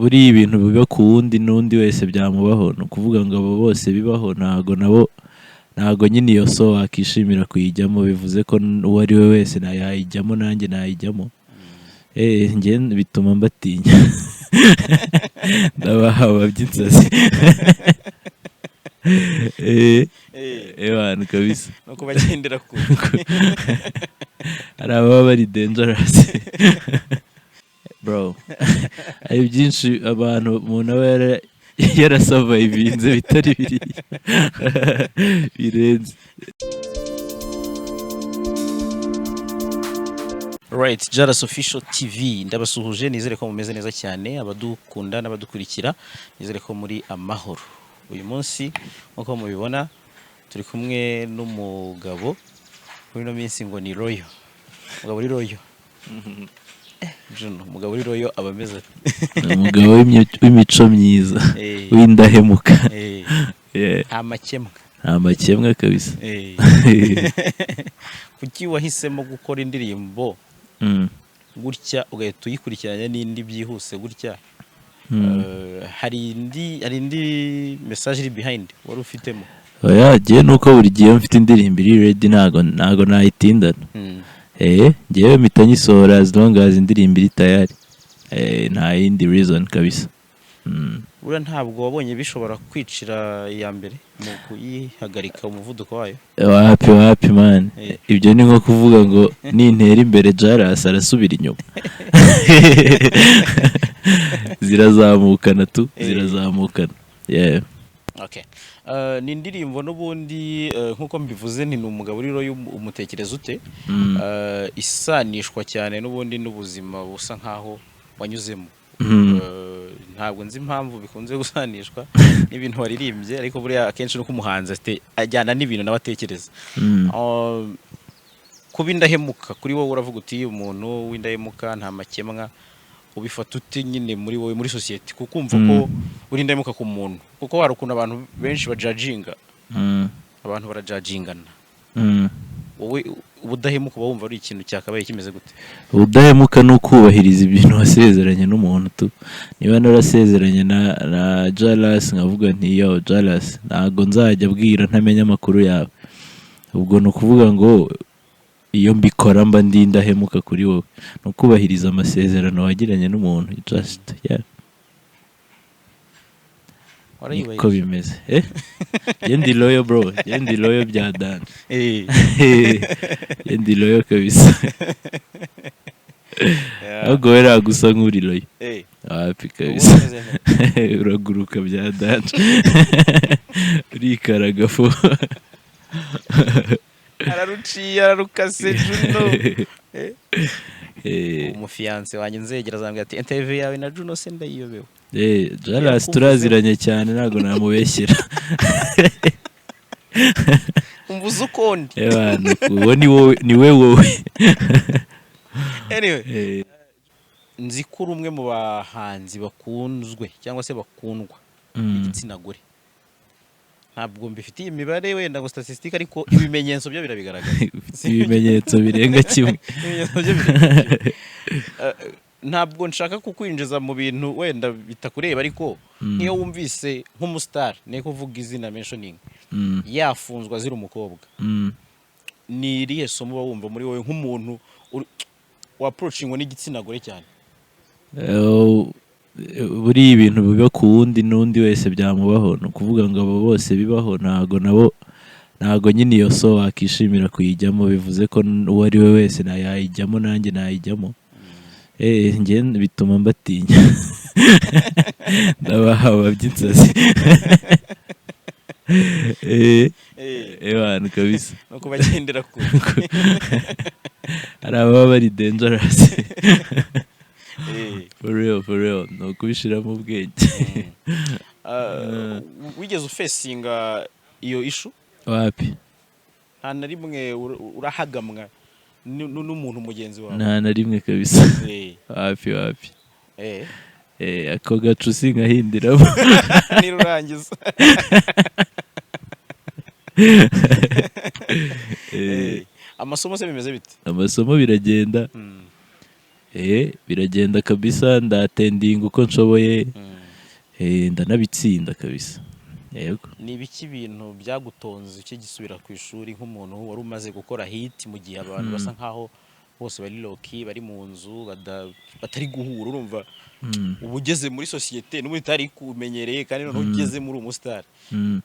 buri ibintu biba ku wundi n'undi wese byamubaho no kuvuga ngo abo bose bibaho ntago nyine iyo so wakishimira kuyijyamo bivuze ko uwo ari we wese nayijyamo nanjye nayijyamo njye bituma mbatinya ndabahawe by'insazi abantu kabisa no kubagendera ku hari ababa bari dangerous bro ari byinshi abantu umuntu aba yarasavayivinze bitari biriya birenze. Right, Jalas Official TV ndabasuhuje nizere ko mumeze neza cyane abadukunda n'abadukurikira nizere ko muri amahoro. Uyu munsi nkuko mubibona turi kumwe n'umugabo kuri no minsi ngo ni Royo. Umugabo uri Royo. Juno, umugabo uri Royo abameze. Umugabo w'imico myiza w'indahemuka. Amakemwa kabisa. Kuki wahisemo gukora indirimbo gutya ugahita uyikurikiranya n'indi byihuse gutya? Hari indi message iri behind wari ufitemo? Oya, giye nuko buri gihe mfite indirimbo iri ready ntago nayitindana. Ngewe mpita nyisohora as long as indirimbo iri tayari. Nta yindi reason kabisa. Ura ntabwo wabonye bishobora kwicira iya mbere mu kuyihagarika umuvuduko wayo? Wapi man. Ibyo ni nko kuvuga ngo nintera imbere Jalas arasubira inyuma. Zirazamukana. Yeah. Okay. Ni indirimbo n'ubundi nkuko mbivuze ni umugabo uri Royo umutekereza ute? Isanishwa cyane n'ubundi n'ubuzima busa nkaho wanyuzemo. Ntabwo nzi impamvu bikunze gusanishwa n'ibintu waririmbye ariko buriya akenshi nuko umuhanzi ajyana n'ibintu n'abatekereza. Kuba indahemuka kuri wowe uravuga uti umuntu w'indahemuka nta makemwa ubifata ute nyine muri wowe muri society kukumva ko uri indahemuka ku muntu kuko hari ukuntu abantu benshi bajudginga abantu barajudgingana. Wowe ubudahemuka bumva ari ikintu cyakabaye kimeze gute? Ubudahemuka no kubahiriza ibintu wasezeranye n'umuntu tu. Niba narasezeranye na Jalas nkavuga nti yo Jalas ntago nzajya bwira ntamenya amakuru yawe. Ubwo no kuvuga ngo iyo mbikora mba ndindahemuka kuri wowe. No kubahiriza amasezerano wagiranye n'umuntu just yeah. Niko bimeze. Yendi loyo bro, yendi loyo bya dan. Yendi loyo kabisa. Ahubwo wera gusa nk'uri loyo. Wapi kabisa. Uraguruka bya dan. Urikaraga fo. Ararukase Juno. Umufiance wanjye nzegera zambye ati interview yawe na Juno se ndayiyobewe. Jalas turaziranye cyane ntago namubeshyira. Umbuza ukondi. Uwo ni wowe. Anyway, nzi ko umwe mu bahanzi bakunzwe cyangwa se bakundwa igitsina gore. Ntabwo mbifitiye imibare wenda ngo statistique ariko ibimenyetso byo birabigaragaza. Ibimenyetso birenga kimwe. Ntabwo nshaka kukwinjiza mu bintu wenda bitakureba ariko niyo wumvise nk'umustar ne kuvuga izina mentioning yafunzwa zira umukobwa ni irihe somo wumva muri wowe nk'umuntu wa approaching n'igitsina gore cyane? Buri ibintu biba ku wundi n'undi wese byamubaho no kuvuga ngo abo bose bibaho ntago nyine iyo so wakishimira kuyijyamo bivuze ko uwo ari we wese nayijyamo nanjye nayijyamo. Njye bituma mbatinya ndabahawe by'insazi abantu kabisa no kubagendera ku hari ababa bari dangerous. For real no kubishiramo ubwenge. Wigeze ufesinga iyo issue? Wapi? Nta na rimwe urahagamwa n'umuntu mugenzi wawe? Nta na rimwe kabisa. Wapi. Ako gacu singahindiramo. Nirurangiza. Amasomo se bimeze bite? Amasomo biragenda. biragenda kabisa, ndatendinga uko nshoboye, ndanabitsinda kabisa. Yego. Ni ibiki bintu byagutonze ukigisubira ku ishuri nk'umuntu wari umaze gukora hit mu gihe abantu basa nkaho bose bari loki, bari mu nzu batari guhura, urumva ubu ugeze muri societe n'ubu utari kumenyereye kandi none ugeze muri umustar.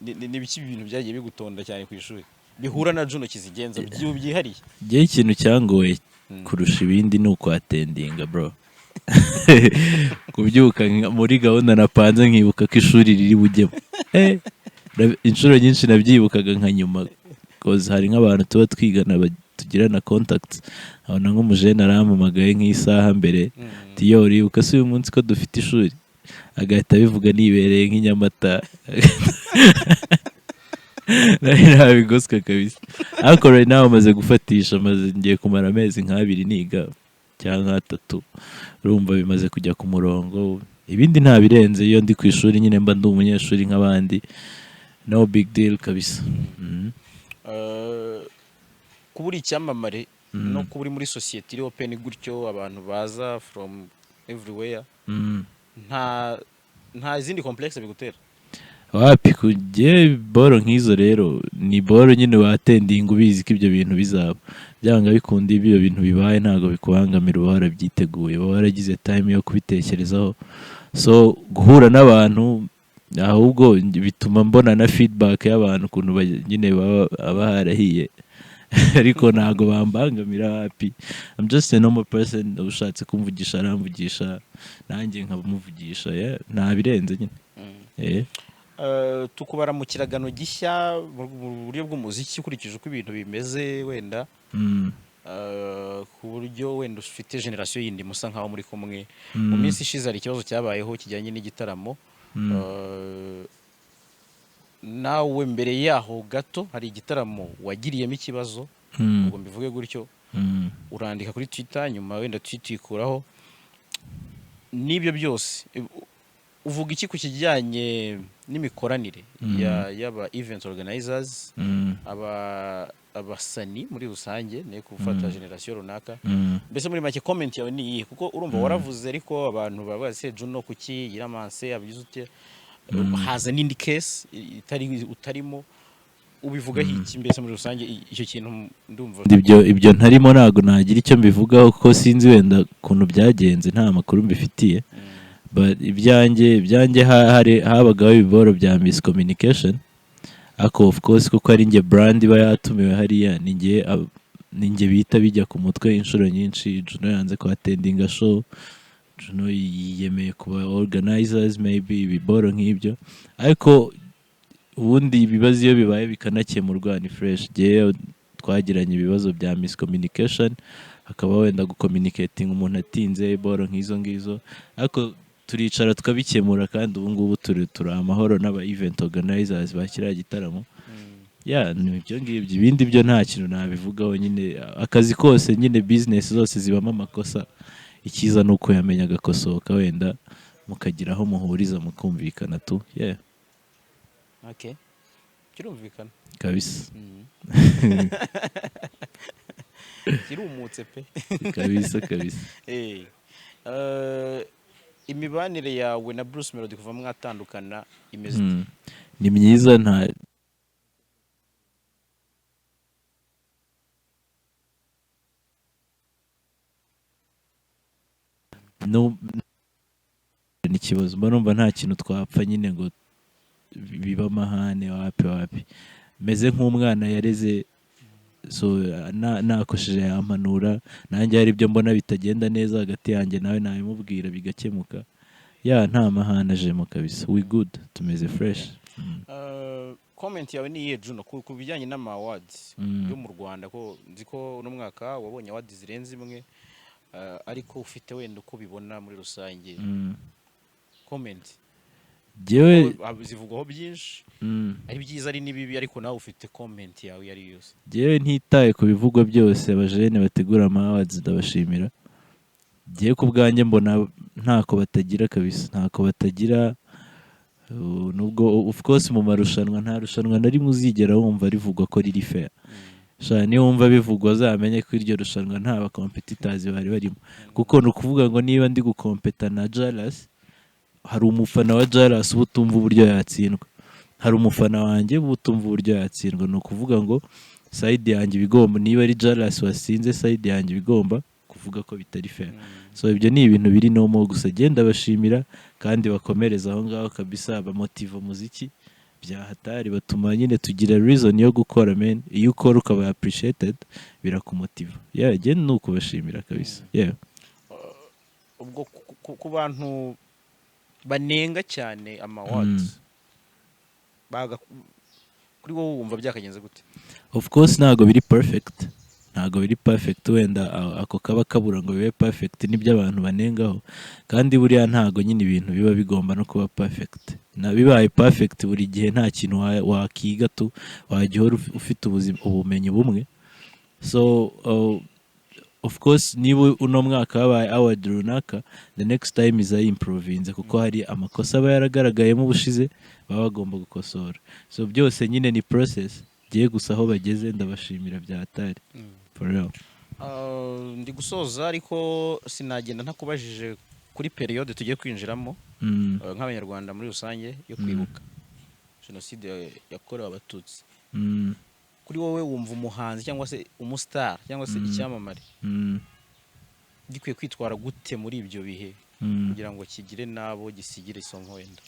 Ni ibiki bintu byagiye bigutonda cyane ku ishuri bihura na Juno Kizigenza byihariye? Giye ikintu cyangoye kurusha ibindi ni ukwatendinga bro. Kubyuka muri gahunda napanze nkibuka ko ishuri riri bujyemo. Inshuro nyinshi nabyibukaga nka nyuma, cause hari nk'abantu tuba twigana tugirana contacts, abona nk'umujene arampamagaye nk'isaha mbere, tiyo uribuka se uyu munsi ko dufite ishuri, agahita bivuga nibereye nk'inyamata. Nabigoswe kabisa. Ariko right now maze gufatisha, maze ngiye kumara amezi nk'abiri niga cyangwa nk'atatu, urumva bimaze kujya ku murongo. Ibindi nta birenze, iyo ndi ku ishuri nyine mba ndi umunyeshuri nk'abandi, no big deal kabisa. Kubura icyamamare no kuburi muri society iri open gutyo, abantu baza from everywhere, nta zindi complex bigutera? Wapi, kujye boro nk'izo rero ni boro nyine watendinga ubizi ko ibyo bintu bizaba, byanga bikundi ibyo bintu bibaye ntago bikubangamira, uba warabyiteguye, uba waragize time yo kubitekerezaho. So guhura n'abantu ahubwo bituma mbona na feedback y'abantu ukuntu nyine baba harahiye. Ariko ntago bambangamira. Happy, I'm just a normal person, ushatse kumvugisha aramvugisha, nanjye nkamuvugisha, nta birenze nyine. Tukubara mu kiragano gishya mu buryo bw'umuziki ukurikije uko ibintu bimeze, wenda ku buryo wenda ufite generation yindi musa nkaho muri kumwe. Mu minsi ishize hari ikibazo cyabayeho kijyanye n'igitaramo, nawe mbere yaho gato hari igitaramo wagiriyemo ikibazo, ubwo mbivuge gutyo, urandika kuri Twitter, nyuma wenda twitwikuraho. N'ibyo byose uvuga iki ku kijyanye n'imikoranire y'aba event organizers, abasani muri rusange, ne gufata generation runaka? Mbese muri make comment yawe ni iyi, kuko urumva waravuze ariko abantu babaze Juno kuki yiramanse abyizute, haza n'indi case utarimo, ubivuga iki mbese muri rusange icyo kintu? Ndumva ibyo ntarimo ntago nagira icyo mbivugaho, kuko sinzi wenda kuntu byagenze, nta makuru mbifitiye. But ibyanjye habagaho ibiboro bya miscommunication, ako of course kuko ari nge brand iba yatumiwe hariya, ninge bita bijya ku mutwe inshuro nyinshi. Juno yanze kuatendinga show, Juno yiyemeye kuba organizers, maybe ibiboro nk'ibyo. Ariko ubundi ibibazo iyo bibaye bikanakemurwa ni fresh. Giye twagiranye ibibazo bya miscommunication, hakaba wenda gucommunicating umuntu atinze iboro nk'izo ngizo, ariko turicara tukabikemura, kandi ubu ngubu turi amahoro n'aba event organizers bakira gitaramo. Ni ibyo ngibyo, ibindi byo nta kintu nabivugaho. Nyine akazi kose, nyine business zose zibamo amakosa, ikiza nuko yamenya agakosoka, wenda mukagira aho muhuriza mukumvikana tu. Okay, kirumvikana kabisa. Kirumutse pe kabisa. Imibanire yawe na Bruce Melody kuva mwatandukana imeze ni myiza, nta n'ikibazo, mba numva nta kintu twapfa nyine ngo biba amahane. Wapi meze nk'umwana yareze, so nakosheje yampanura, nanjye hari ibyo mbona bitagenda neza hagati yanjye nawe nabimubwira bigakemuka. Nta mahane ajemo kabisa, we good, tumeze fresh. Comment yawe ni iye Juno ku bijyanye n'ama awards yo mu Rwanda, ko nzi ko uno mwaka wabonye awards zirenze imwe, ariko ufite wenda uko bibona muri rusange. Comment jewe zivugwaho byinshi, ari byiza ari nibibi, ariko nawe ufite comment yawe yari yose. Jewe ntitaye ku bivugwa byose, abajene bategura ama awards ndabashimira. Jewe ku bwanjye mbona ntako batagira kabisa, ntako batagira. Nubwo of course mu marushanwa nta rushanwa nari muzigera wumva rivugwa ko riri fair. sha niyo wumva bivugwa zamenye ko iryo rushanwa nta ba competitors bari barimo kuko no kuvuga ngo niba ndi gukompeta na Jalas hari umufana wa Jalas ubutumva uburyo yatsindwa hari umufana wanjye ubutumva uburyo yatsindwa no kuvuga ngo side yanjye bigomba niba ari Jalas wasinze side yanjye bigomba kuvuga ko bitari fair so ibyo ni ibintu biri no mo gusa genda bashimira kandi bakomereza aho ngaho kabisa bamotiva muziki byahatari batuma nyine tugira reason yo gukora men iyo ukora ukaba appreciated birakumotiva genda nuko bashimira kabisa ubwo ku bantu banenga cyane awards kuri wowe wumva byakagenze gute? Of course ntago biri perfect wenda ako kaba kabura ngo bibe perfect nibyo abantu banengaho kandi buriya ntago nyine ibintu biba bigomba no kuba perfect na bibaye perfect buri gihe nta kintu wakiga tu wagihora ufite ubumenyi bumwe so of course niba uno mwaka wabaye award runaka the next time is improvinze kuko hari amakosa aba yaragaragayemo ubushize baba bagomba gukosora so byose nyine ni process giye gusa aho bageze ndabashimira byatari for real. Ndi gusoza ariko sinagenda ntakubajije kuri periode tugiye kwinjiramo nk'abanyarwanda muri rusange yo kwibuka jenoside yakorewe abatutsi kuri wowe wumva umuhanzi cyangwa se umustar cyangwa se icyamamare gikwiye kwitwara gute muri ibyo bihe kugira ngo kigire nabo gisigire isomo wenda?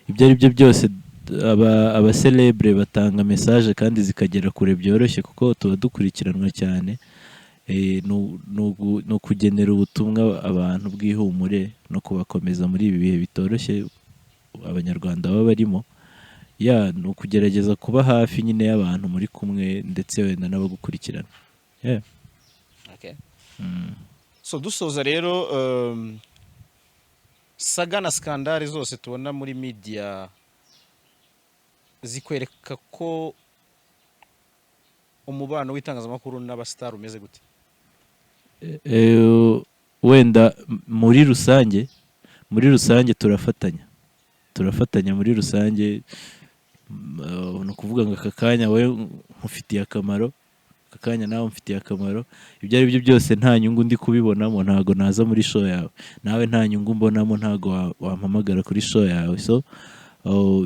Ibyo ari byo byose aba celebre batanga message kandi zikagera kure byoroshye kuko tuba dukurikiranwa cyane no kugenera ubutumwa abantu bw'ihumure no kubakomeza muri ibi bihe bitoroshye abanyarwanda baba barimo no kugerageza kuba hafi nyine y'abantu muri kumwe ndetse wenda n'abagukurikirana. Okay. So dusoza rero saga na skandale zose tubona muri media zikwereka ko umubano w'itangazamakuru n'abastar umeze gute? Wenda muri rusange turafatanya muri rusange no kuvuga ngo akakanya we nkufitiye akamaro akakanya nawe mfitiye akamaro ibyo ari byo byose nta nyungu ndi kubibonamo ntago naza muri show yawe nawe nta nyungu mbonamo ntago wampamagara kuri show yawe so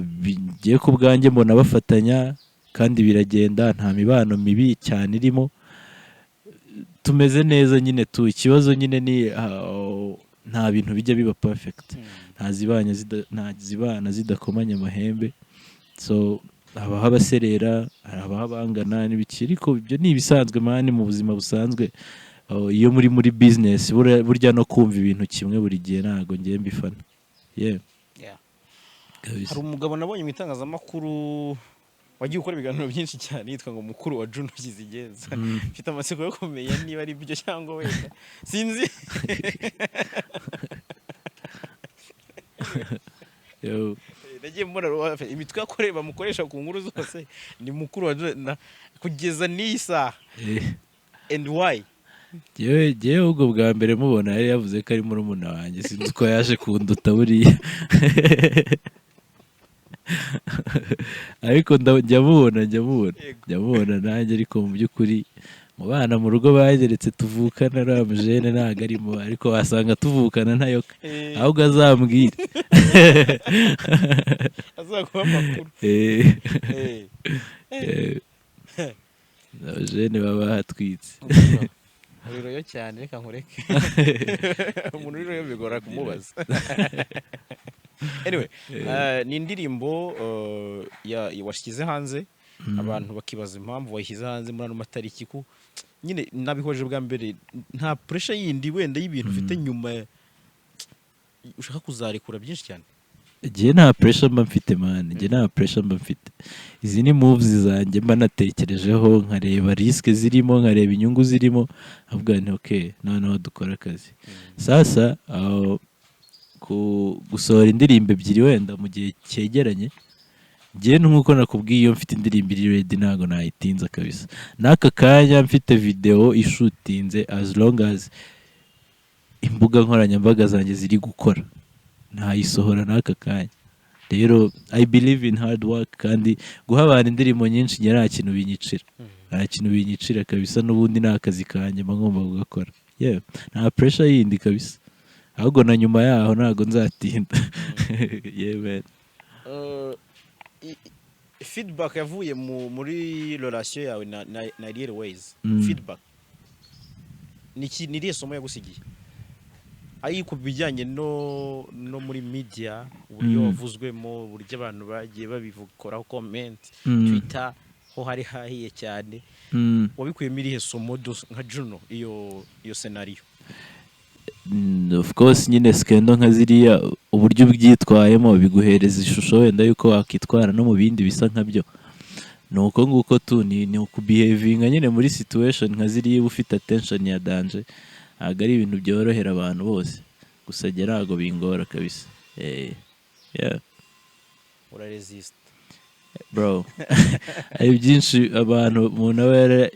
bigiye ku bwanjye mbona bafatanya kandi biragenda nta mibano mibi cyane irimo tumeze neza nyine ikibazo nyine ni nta bintu bijya biba perfect nta zibana zidakomanya amahembe so habaho abaserera habaho abangana n'ibiki ariko ibyo ni ibisanzwe mani mu buzima busanzwe iyo muri business burya no kumva ibintu kimwe buri gihe ntago ngiye mbifana hari umugabo nabonye mu itangazamakuru wagiye ukora ibiganiro byinshi cyane yitwa ngo mukuru wa Juno Kizigenza mfite amatsiko yo kumenya niba ari byo cyangwa wenda sinzi nagiye mbona imitwe yakoreye bamukoresha ku nkuru zose ni mukuru wa Juno kugeza n'isa and why? Jewe ubwo bwa mbere mubona yari yavuze ko ari murumuna wanjye sinzi ko yaje kunduta buriya ariko njya mubona nanjye ariko mu by'ukuri mu bana mu rugo bageretse tuvukana ramujene ntago arimo ariko wasanga tuvukana ntayoka ahubwo azambwira azaguha amakuru ramujene baba hatwitse uriroyo cyane reka nkureke umuntu uriroyo bigora kumubaza. Anyway, ni indirimbo washyize hanze abantu bakibaza impamvu wayishyize hanze muri ano matariki ku nyine nabihoje bwa mbere nta pressure yindi wenda y'ibintu ufite nyuma ushaka kuzarekura byinshi cyane? Igihe nta pressure mba mfite man izi ni moves zanjye mba natekerejeho nkareba risk zirimo nkareba inyungu zirimo avuga nti okay noneho dukora akazi sasa gusohora indirimbo ebyiri wenda mu gihe cyegeranye ngiye nk'uko nakubwiye iyo mfite indirimbo iri ready ntago nayitinza kabisa n'aka kanya mfite video ishutinze as long as imbuga nkoranyambaga zanjye ziri gukora ntayisohora n'aka kanya rero I believe in hard work kandi guha abantu indirimbo nyinshi nta kintu binyicira nta kintu binyicira kabisa n'ubundi nta kazi kanjye mba ngomba kugakora yeah nta pressure yindi kabisa ahubwo na nyuma yaho ntago nzatinda yeah man feedback yavuye muri relation yawe na ARIEL WAYZ feedback niriye somo yagusigiye ari ku bijyanye no muri media uburyo wavuzwemo uburyo abantu bagiye babikoraho comment Twitter ho hari hahiye cyane wabikuyemo irihe somo nka Juno iyo scenario of course nyine skendo nka ziriya uburyo byitwayemo biguhereza ishusho wenda yuko wakitwara no mu bindi bisa nkabyo nuko nguko tu ni ukubehavinga nyine muri situation nka ziriya ufite attention ya danger ntabwo ari ibintu byorohera abantu bose gusa ntabwo bingora kabisa yeah uraresist bro hari byinshi abantu umuntu aba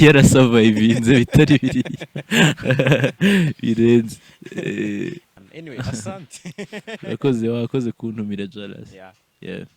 yarasavayivinze bitari biriya birenze anyway asante wakoze kuntumira Jalas yeah